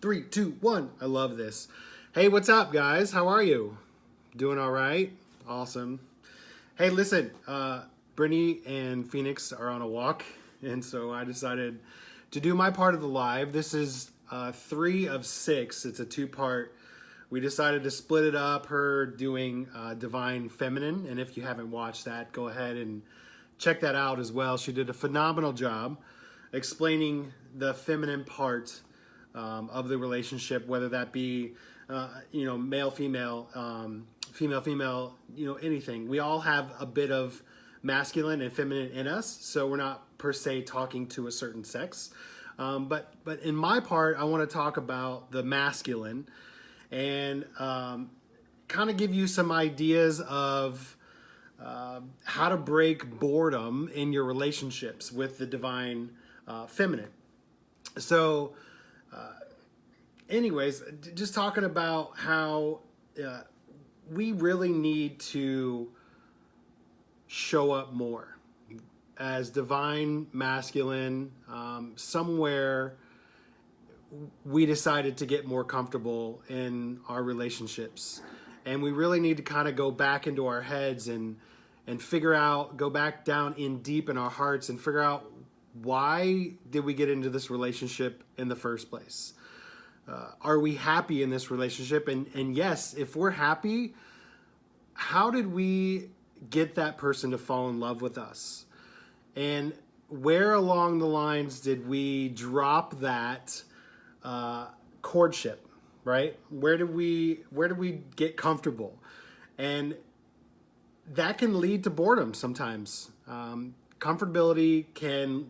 Three, two, one. I love this. Hey, what's up, guys? How are you? Doing all right? Awesome. Hey, listen, Brittany and Phoenix are on a walk, and so I decided to do my part of the live. This is 3 of 6. It's a 2-part. We decided to split it up, her doing Divine Feminine, and if you haven't watched that, go ahead and check that out as well. She did a phenomenal job explaining the feminine part of the relationship, whether that be, male, female, female, female, anything. We all have a bit of masculine and feminine in us, so we're not per se talking to a certain sex. But in my part, I want to talk about the masculine and kind of give you some ideas of how to break boredom in your relationships with the divine feminine. So anyways, just talking about how we really need to show up more as divine masculine. Somewhere we decided to get more comfortable in our relationships, and we really need to kind of go back into our heads and figure out, go back down in deep in our hearts and figure out, why did we get into this relationship in the first place? Are we happy in this relationship? And yes, if we're happy, how did we get that person to fall in love with us? And where along the lines did we drop that courtship, right? Where did we get comfortable? And that can lead to boredom sometimes. Comfortability can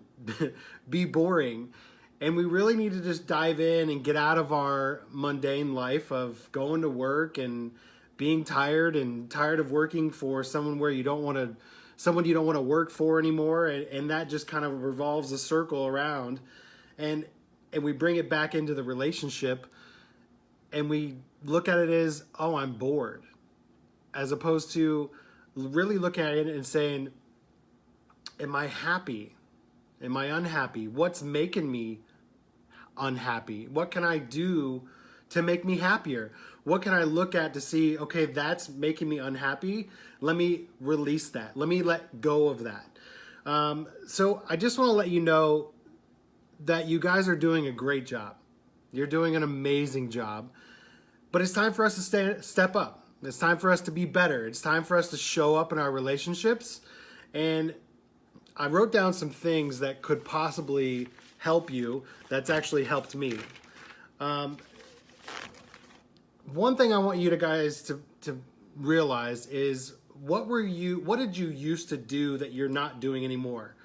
be boring, and we really need to just dive in and get out of our mundane life of going to work and being tired of working for someone you don't want to work for anymore, and that just kind of revolves a circle around, and we bring it back into the relationship, and we look at it as, oh, I'm bored, as opposed to really looking at it and saying, am I happy? Am I unhappy? What's making me unhappy? What can I do to make me happier? What can I look at to see, okay, that's making me unhappy. Let me release that. Let me let go of that. So I just want to let you know that you guys are doing a great job. You're doing an amazing job. But it's time for us to step up. It's time for us to be better. It's time for us to show up in our relationships. And I wrote down some things that could possibly help you. That's actually helped me. One thing I want you guys to realize is, what did you used to do that you're not doing anymore?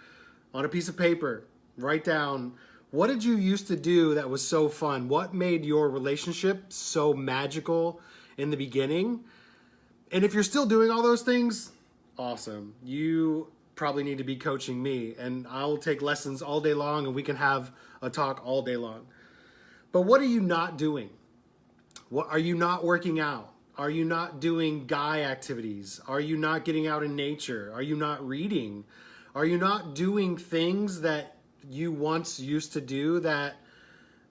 On a piece of paper, write down, what did you used to do that was so fun? What made your relationship so magical in the beginning? And if you're still doing all those things, awesome. You probably need to be coaching me, and I'll take lessons all day long, and we can have a talk all day long. But what are you not doing? What are you not working out? Are you not doing guy activities? Are you not getting out in nature? Are you not reading? Are you not doing things that you once used to do that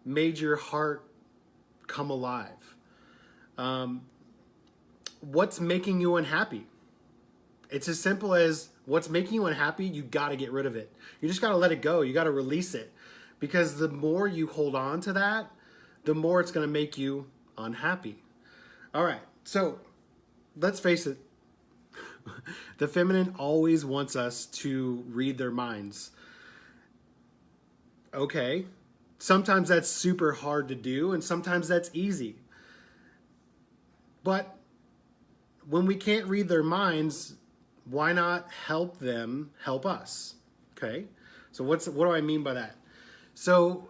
made your heart come alive? What's making you unhappy? It's as simple as, what's making you unhappy, you got to get rid of it. You just got to let it go. You got to release it. Because the more you hold on to that, the more it's going to make you unhappy. All right, so let's face it. The feminine always wants us to read their minds. Okay, sometimes that's super hard to do, and sometimes that's easy. But when we can't read their minds, why not help them help us? Okay, so what do I mean by that? So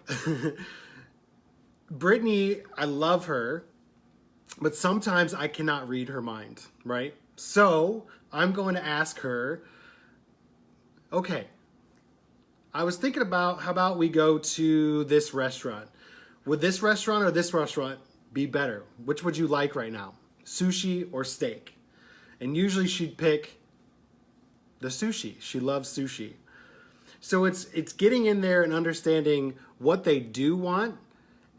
Brittany, I love her, but sometimes I cannot read her mind, right? So I'm going to ask her, okay, I was thinking about, how about we go to this restaurant? Would this restaurant or this restaurant be better? Which would you like right now? Sushi or steak? And usually she'd pick the sushi. She loves sushi. So it's getting in there and understanding what they do want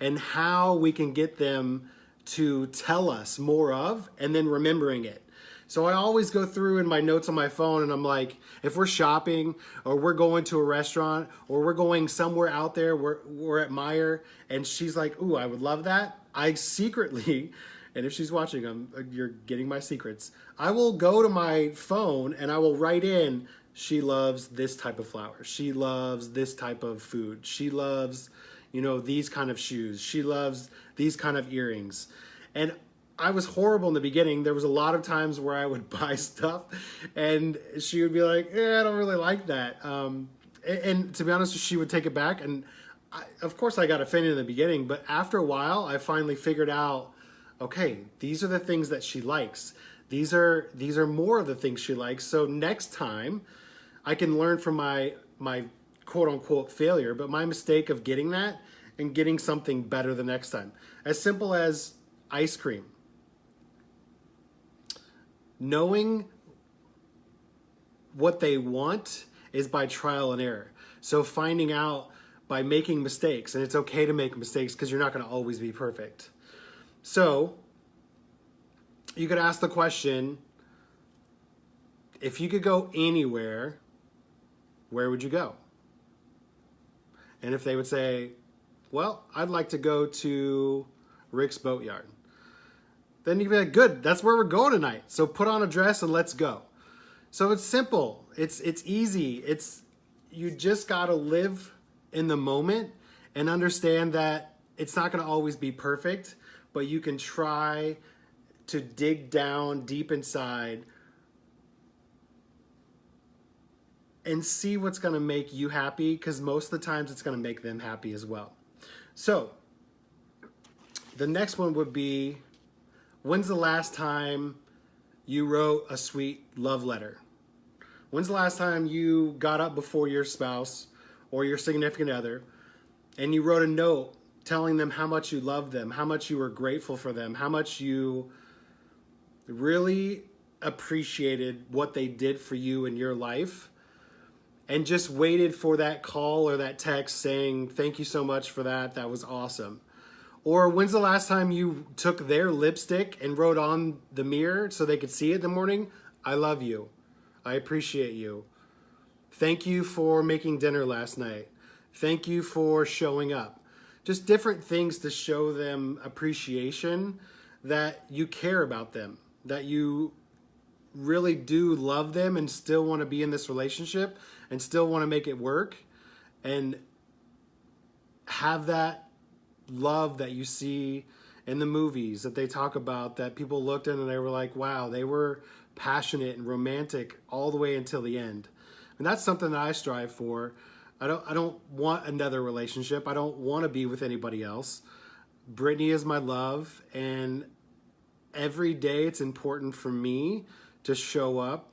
and how we can get them to tell us more of, and then remembering it. So I always go through in my notes on my phone and I'm like, if we're shopping or we're going to a restaurant or we're going somewhere out there, we're at Meijer, and she's like, ooh, I would love that. I secretly, and if she's watching, you're getting my secrets. I will go to my phone and I will write in, she loves this type of flower. She loves this type of food. She loves, these kind of shoes. She loves these kind of earrings. And I was horrible in the beginning. There was a lot of times where I would buy stuff and she would be like, I don't really like that. And to be honest, she would take it back. And of course I got offended in the beginning, but after a while, I finally figured out, okay, these are the things that she likes. These are more of the things she likes. So next time I can learn from my quote unquote failure, but my mistake of getting that and getting something better the next time. As simple as ice cream. Knowing what they want is by trial and error. So finding out by making mistakes, and it's okay to make mistakes because you're not going to always be perfect. So you could ask the question, if you could go anywhere, where would you go? And if they would say, well, I'd like to go to Rick's Boatyard. Then you'd be like, good, that's where we're going tonight. So put on a dress and let's go. So it's simple. It's easy. You just got to live in the moment and understand that it's not going to always be perfect, but you can try to dig down deep inside and see what's going to make you happy, because most of the times it's going to make them happy as well. So the next one would be, when's the last time you wrote a sweet love letter? When's the last time you got up before your spouse or your significant other and you wrote a note telling them how much you loved them, how much you were grateful for them, how much you really appreciated what they did for you in your life, and just waited for that call or that text saying, thank you so much for that, that was awesome? Or when's the last time you took their lipstick and wrote on the mirror so they could see it in the morning, I love you, I appreciate you, thank you for making dinner last night, thank you for showing up. Just different things to show them appreciation, that you care about them, that you really do love them and still want to be in this relationship and still want to make it work, and have that love that you see in the movies that they talk about, that people looked in and they were like, wow, they were passionate and romantic all the way until the end. And that's something that I strive for. I don't want another relationship. I don't want to be with anybody else. Brittany is my love, and every day it's important for me to show up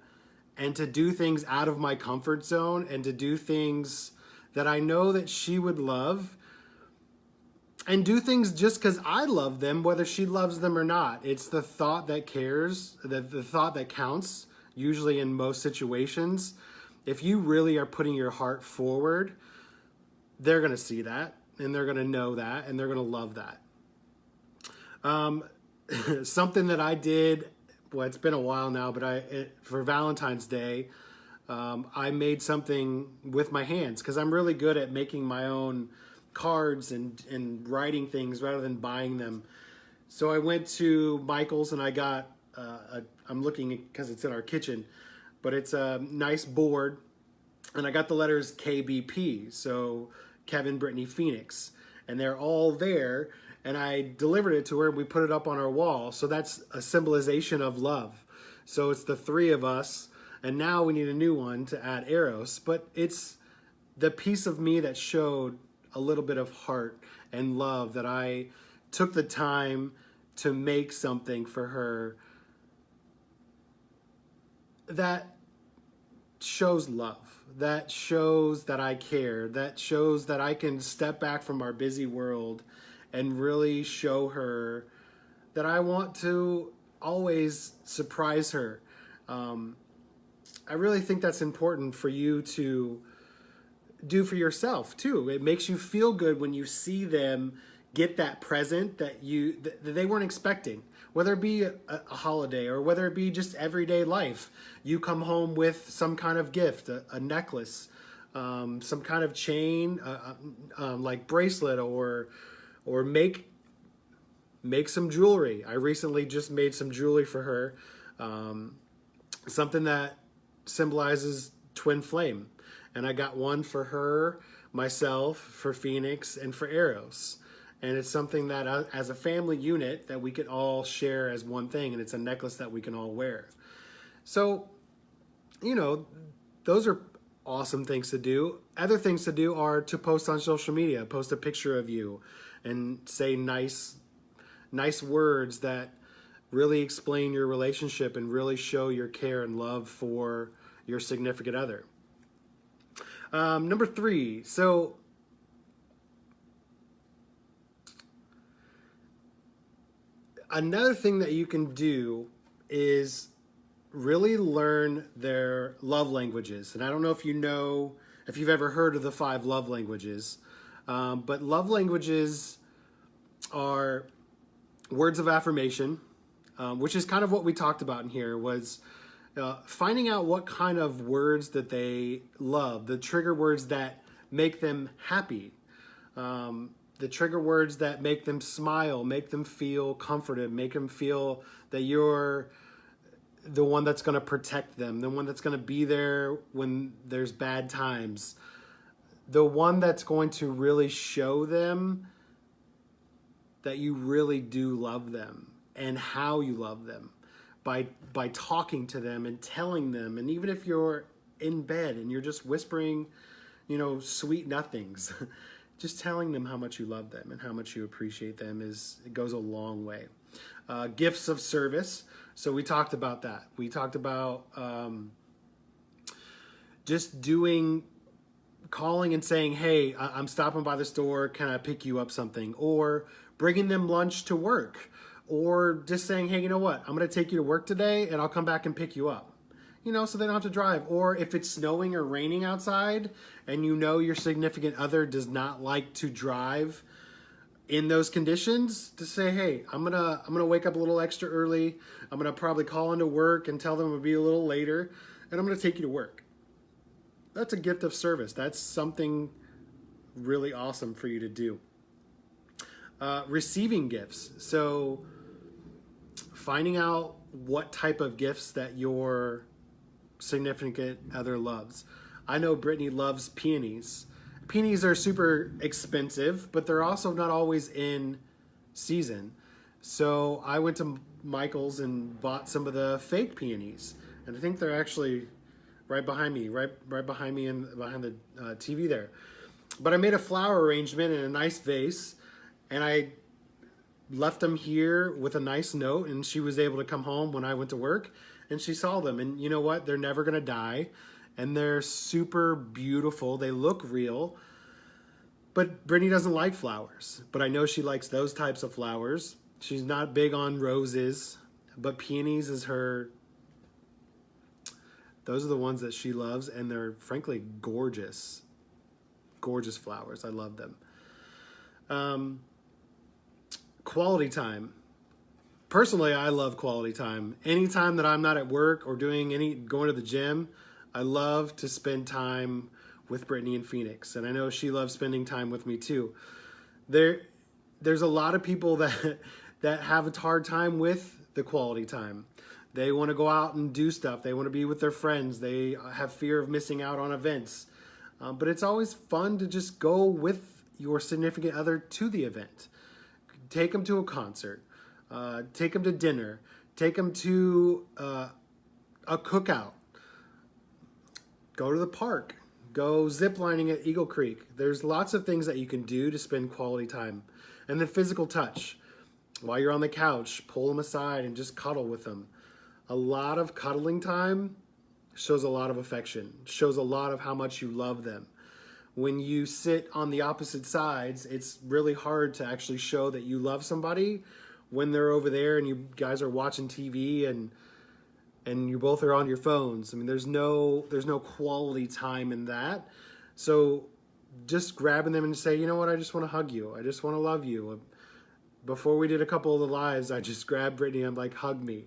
and to do things out of my comfort zone, and to do things that I know that she would love, and do things just because I love them, whether she loves them or not. It's the thought that cares, the thought that counts, usually in most situations. If you really are putting your heart forward, they're going to see that, and they're going to know that, and they're going to love that. Something that I did, well, it's been a while now, but for Valentine's Day, I made something with my hands, because I'm really good at making my own cards and writing things rather than buying them. So I went to Michael's and I got, I'm looking because it's in our kitchen, but it's a nice board, and I got the letters KBP, so Kevin, Brittany, Phoenix, and they're all there, and I delivered it to her and we put it up on our wall. So that's a symbolization of love. So it's the three of us, and now we need a new one to add Eros, but it's the piece of me that showed a little bit of heart and love, that I took the time to make something for her that shows love, that shows that I care, that shows that I can step back from our busy world and really show her that I want to always surprise her. I really think that's important for you to do for yourself too. It makes you feel good when you see them get that present that that they weren't expecting, whether it be a holiday or whether it be just everyday life. You come home with some kind of gift, a necklace, some kind of chain, like bracelet, or make some jewelry. I recently just made some jewelry for her, something that symbolizes twin flame, and I got one for her, myself, for Phoenix, and for Eros. And it's something that as a family unit that we could all share as one thing, and it's a necklace that we can all wear. So, those are awesome things to do. Other things to do are to post on social media, post a picture of you and say nice words that really explain your relationship and really show your care and love for your significant other. Number 3, so another thing that you can do is really learn their love languages. And I don't know if you've ever heard of the 5 love languages, but love languages are words of affirmation, which is kind of what we talked about in here, was finding out what kind of words that they love, the trigger words that make them happy, the trigger words that make them smile, make them feel comforted, make them feel that you're the one that's going to protect them, the one that's going to be there when there's bad times, the one that's going to really show them that you really do love them and how you love them by talking to them and telling them. And even if you're in bed and you're just whispering, sweet nothings, just telling them how much you love them and how much you appreciate them it goes a long way. Gifts of service. So we talked about that. We talked about just calling and saying, hey, I'm stopping by the store. Can I pick you up something? Or bringing them lunch to work. Or just saying, hey, you know what? I'm going to take you to work today and I'll come back and pick you up. So they don't have to drive. Or if it's snowing or raining outside and your significant other does not like to drive in those conditions, to say, hey, I'm gonna wake up a little extra early. I'm gonna probably call into work and tell them it'll be a little later, and I'm gonna take you to work. That's a gift of service. That's something really awesome for you to do. Receiving gifts. So finding out what type of gifts that your significant other loves. I know Brittany loves peonies. Peonies are super expensive, but they're also not always in season. So I went to Michael's and bought some of the fake peonies, and I think they're actually right behind me and behind the TV there. But I made a flower arrangement in a nice vase, and I left them here with a nice note, and she was able to come home when I went to work, and she saw them. And you know what? They're never going to die, and they're super beautiful. They look real. But Brittany doesn't like flowers, but I know she likes those types of flowers. She's not big on roses, but peonies is those are the ones that she loves, and they're frankly gorgeous. Gorgeous flowers. I love them. Quality time. Personally, I love quality time. Anytime that I'm not at work or going to the gym, I love to spend time with Brittany and Phoenix. And I know she loves spending time with me too. There's a lot of people that have a hard time with the quality time. They want to go out and do stuff. They want to be with their friends. They have fear of missing out on events. But it's always fun to just go with your significant other to the event. Take them to a concert. Take them to dinner. Take them to a cookout. Go to the park. Go ziplining at Eagle Creek. There's lots of things that you can do to spend quality time. And the physical touch. While you're on the couch, pull them aside and just cuddle with them. A lot of cuddling time shows a lot of affection. Shows a lot of how much you love them. When you sit on the opposite sides, it's really hard to actually show that you love somebody when they're over there and you guys are watching TV and you both are on your phones. I mean, there's no quality time in that. So just grabbing them and say, you know what, I just want to hug you. I just want to love you. Before we did a couple of the lives, I just grabbed Brittany. I'm like, hug me.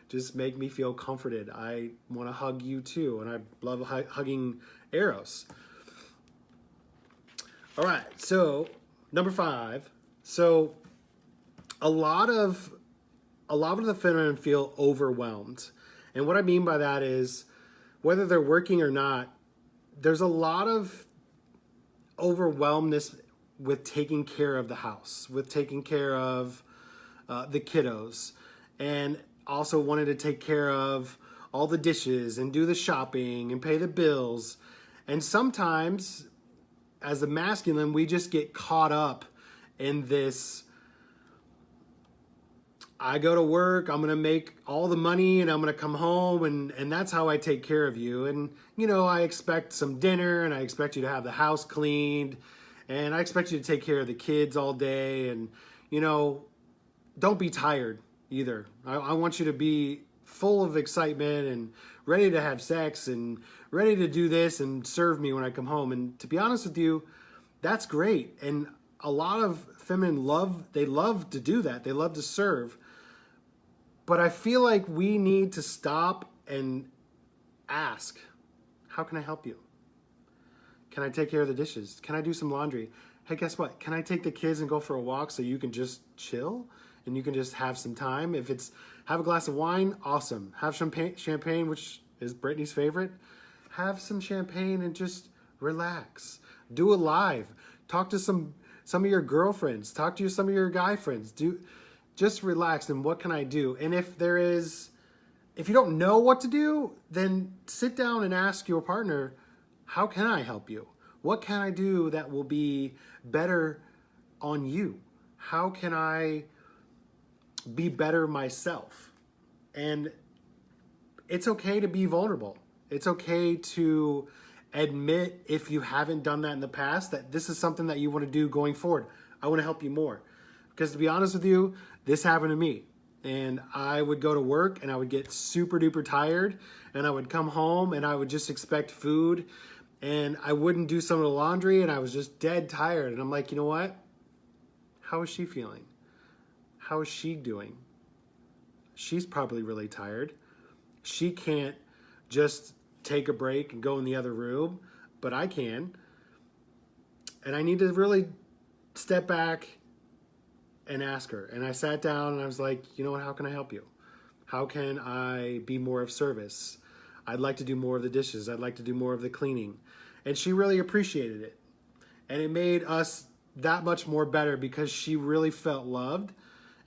Just make me feel comforted. I want to hug you too. And I love hugging Eros. All right. So number 5. So a lot of the feminine feel overwhelmed. And what I mean by that is whether they're working or not, there's a lot of overwhelmness with taking care of the house, with taking care of the kiddos, and also wanted to take care of all the dishes and do the shopping and pay the bills. And sometimes as a masculine, we just get caught up in this, I go to work, I'm going to make all the money and I'm going to come home and that's how I take care of you. And, you know, I expect some dinner and I expect you to have the house cleaned and I expect you to take care of the kids all day. And, you know, don't be tired either. I want you to be full of excitement and ready to have sex and ready to do this and serve me when I come home. And to be honest with you, that's great. And a lot of feminine they love to do that. They love to serve. But I feel like we need to stop and ask, how can I help you? Can I take care of the dishes? Can I do some laundry? Hey, guess what? Can I take the kids and go for a walk so you can just chill and you can just have some time? If it's have a glass of wine, awesome. Have champagne, which is Brittany's favorite. Have some champagne and just relax. Do a live. Talk to some of your girlfriends. Talk to some of your guy friends. Just relax. And what can I do? And if you don't know what to do, then sit down and ask your partner, how can I help you? What can I do that will be better on you? How can I be better myself? And it's okay to be vulnerable. It's okay to admit, if you haven't done that in the past, that this is something that you want to do going forward. I want to help you more. Because to be honest with you, this happened to me. And I would go to work and I would get super duper tired and I would come home and I would just expect food and I wouldn't do some of the laundry and I was just dead tired. And I'm like, you know what? How is she feeling? How is she doing? She's probably really tired. She can't just take a break and go in the other room, but I can. And I need to really step back and ask her. And I sat down and I was like, you know what, how can I help you? How can I be more of service? I'd like to do more of the dishes. I'd like to do more of the cleaning. And she really appreciated it. And it made us that much more better because she really felt loved.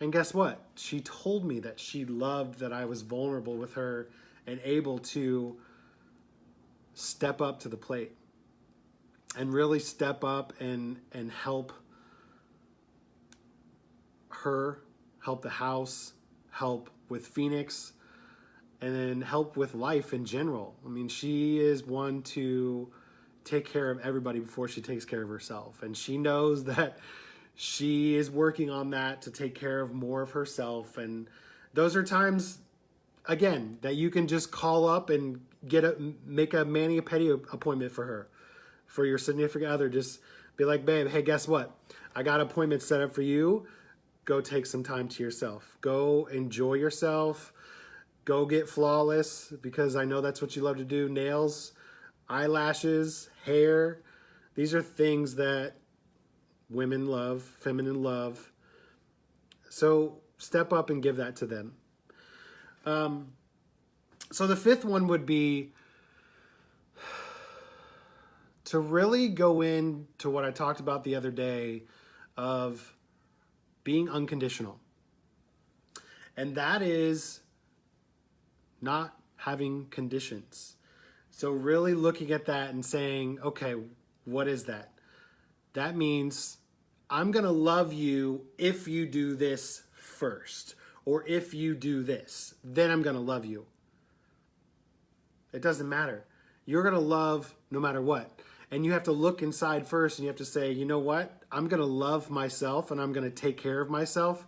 And guess what? She told me that she loved that I was vulnerable with her and able to step up to the plate and really step up and help her, help the house, help with Phoenix, and then help with life in general. I mean, she is one to take care of everybody before she takes care of herself. And she knows that she is working on that to take care of more of herself. And those are times, again, that you can just call up and make a mani-pedi appointment for her, for your significant other. Just be like, babe, hey, guess what? I got an appointment set up for you. Go take some time to yourself. Go enjoy yourself. Go get flawless, because I know that's what you love to do. Nails, eyelashes, hair. These are things that women love, feminine love. So step up and give that to them. So the 5th one would be to really go into what I talked about the other day of being unconditional. And that is not having conditions. So really looking at that and saying, okay, what is that? That means I'm going to love you if you do this first, or if you do this, then I'm going to love you. It doesn't matter. You're going to love no matter what. And you have to look inside first and you have to say, you know what? I'm going to love myself and I'm going to take care of myself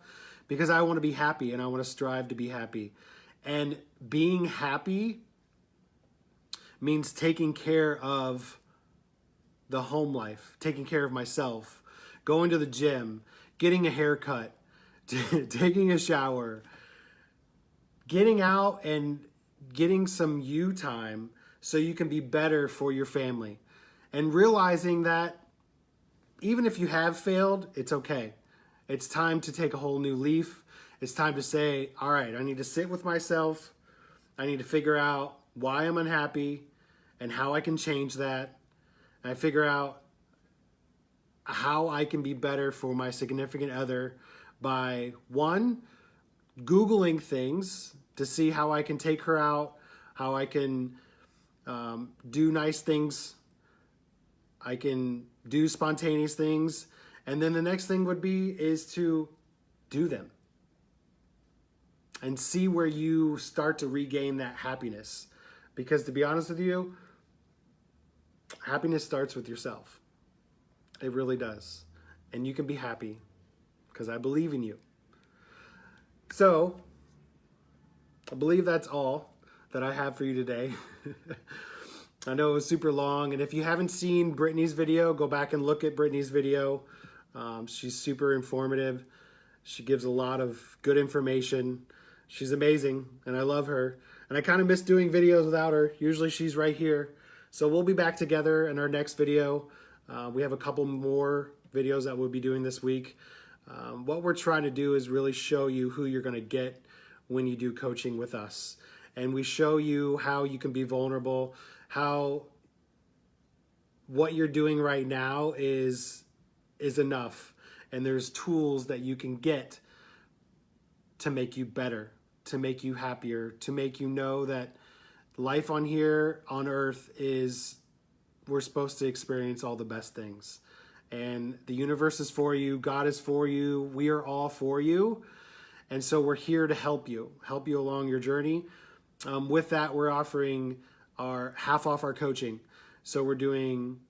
because I want to be happy and I want to strive to be happy. And being happy means taking care of the home life, taking care of myself, going to the gym, getting a haircut, taking a shower, getting out and getting some you time so you can be better for your family. And realizing that even if you have failed, it's okay. It's time to take a whole new leaf. It's time to say, all right, I need to sit with myself. I need to figure out why I'm unhappy and how I can change that. And I figure out how I can be better for my significant other by, one, Googling things to see how I can take her out, how I can do nice things, I can do spontaneous things, and then the next thing would be is to do them and see where you start to regain that happiness. Because to be honest with you, happiness starts with yourself. It really does. And you can be happy because I believe in you. So, I believe that's all that I have for you today. I know it was super long, and if you haven't seen Brittany's video, go back and look at Brittany's video. She's super informative. She gives a lot of good information. She's amazing, and I love her. And I kind of miss doing videos without her. Usually she's right here. So we'll be back together in our next video. We have a couple more videos that we'll be doing this week. What we're trying to do is really show you who you're going to get when you do coaching with us. And we show you how you can be vulnerable, how what you're doing right now is enough. And there's tools that you can get to make you better, to make you happier, to make you know that life on here on earth is, we're supposed to experience all the best things. And the universe is for you, God is for you, we are all for you. And so we're here to help you along your journey. With that, we're offering our half off our coaching. So we're doing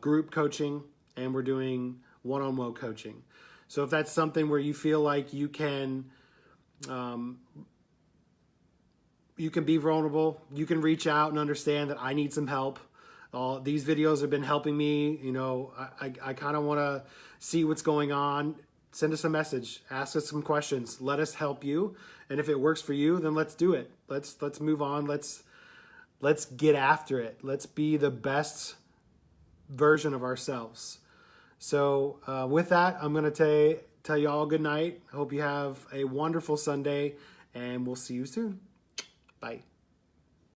group coaching and we're doing one-on-one coaching. So if that's something where you feel like you can be vulnerable, you can reach out and understand that I need some help. These videos have been helping me. You know, I kind of want to see what's going on. Send us a message, ask us some questions, let us help you. And if it works for you, then let's do it. Let's move on. Let's get after it. Let's be the best version of ourselves. So with that, I'm going to tell you all good night. I hope you have a wonderful Sunday, and we'll see you soon. Bye.